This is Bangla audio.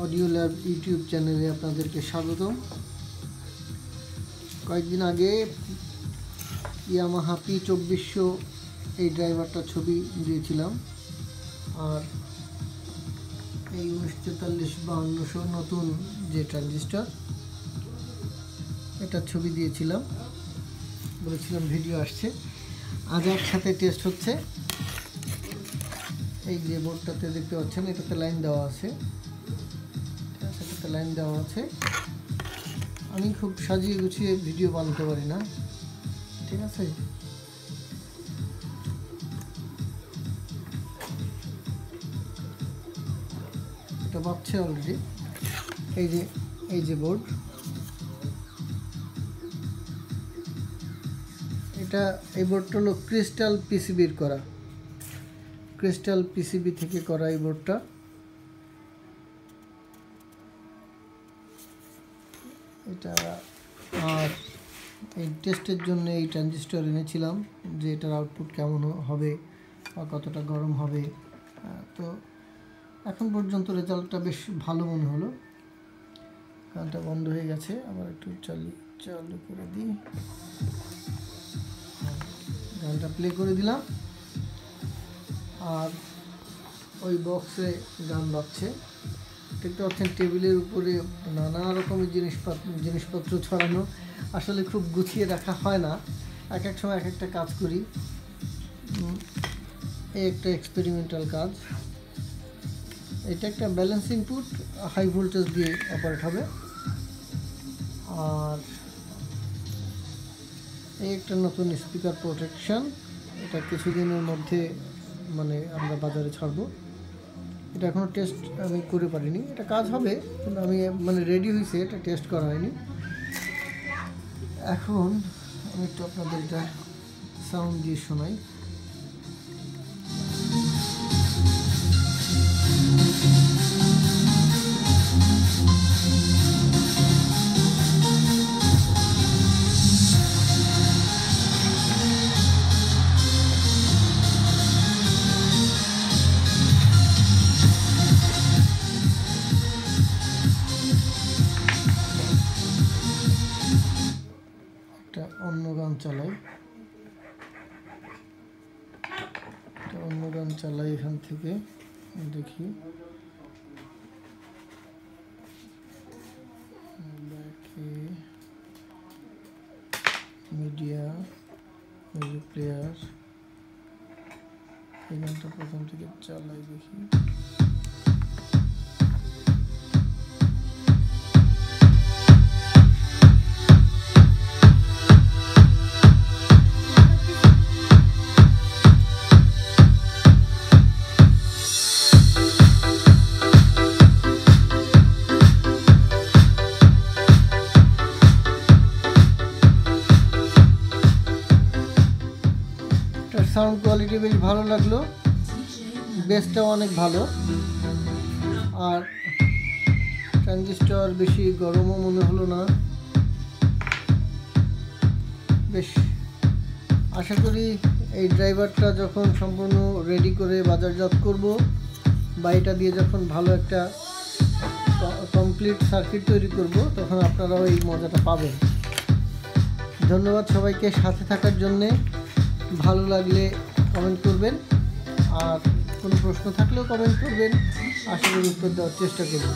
অডিও ল্যাব ইউটিউব চ্যানেলে আপনাদেরকে স্বাগতম। কয়েকদিন আগে ইয়ামাহা P2400 এই ড্রাইভারটা ছবি দিয়েছিলাম, আর এই 1944-5200 নতুন যে ট্রানজিস্টর, এটার ছবি দিয়েছিলাম, বলেছিলাম ভিডিও আসছে। আজ একসাথে টেস্ট হচ্ছে। এই যে বোর্ডটাতে দেখতে পাচ্ছেন, এটাতে লাইন দেওয়া আছে, লাইন দেওয়া আছে। আমি খুব সাজিয়ে গুছিয়ে ভিডিও বানাতে পারি না, ঠিক আছে? এটা ভাবছে অলরেডি। এই যে বোর্ড, এই বোর্ডটা হলো ক্রিস্টাল পিসিবির করা, ক্রিস্টাল পিসিবি থেকে করা এই বোর্ডটা। এটা আর এই টেস্টের জন্য এই ট্রানজিস্টর এনেছিলাম, যে এটার আউটপুট কেমন হবে বা কতটা গরম হবে। তো এখন পর্যন্ত রেজাল্টটা বেশ ভালো মনে হলো। গানটা বন্ধ হয়ে গেছে, আবার একটু চালু করে দিই। গানটা প্লে করে দিলাম, আর ওই বক্সে গান বাজছে। দেখতে পাচ্ছেন টেবিলের উপরে নানা রকমের জিনিসপত্র ছড়ানো। আসলে খুব গুছিয়ে রাখা হয় না, এক এক সময় এক একটা কাজ করি। এই একটা এক্সপেরিমেন্টাল কাজ। এটা একটা ব্যালেন্স ইনপুট, হাই ভোল্টেজ দিয়ে অপারেট হবে। আর এই একটা নতুন স্পিকার প্রোটেকশন, এটা কিছুদিনের মধ্যে আমরা বাজারে ছাড়বো। এটা এখনও টেস্ট আমি করে পারিনি, এটা কাজ হবে, কিন্তু আমি রেডি হয়েছে, এটা টেস্ট করা হয়নি। এখন আমি একটু আপনাদের এটা সাউন্ড দিয়ে শোনাই। অন্য গান চালাই, এখান থেকে দেখি। মিডিয়া মিউজিক প্লেয়ার, এই গানটা প্রথম থেকে চালাই, দেখি। সাউন্ড কোয়ালিটি বেশ ভালো লাগলো, বেসটাও অনেক ভালো, আর ট্রানজিস্টর বেশি গরমও মনে হলো না। বেশ আশা করি এই ড্রাইভারটা যখন সম্পূর্ণ রেডি করে বাজারজাত করব, বা এটা দিয়ে যখন ভালো একটা কমপ্লিট সার্কিট তৈরি করব, তখন আপনারাও এই মজাটা পাবেন। ধন্যবাদ সবাইকে সাথে থাকার জন্যে। ভালো লাগলে কমেন্ট করবেন, আর কোনো প্রশ্ন থাকলেও কমেন্ট করবেন, আশা করি উত্তর দেওয়ার চেষ্টা করব।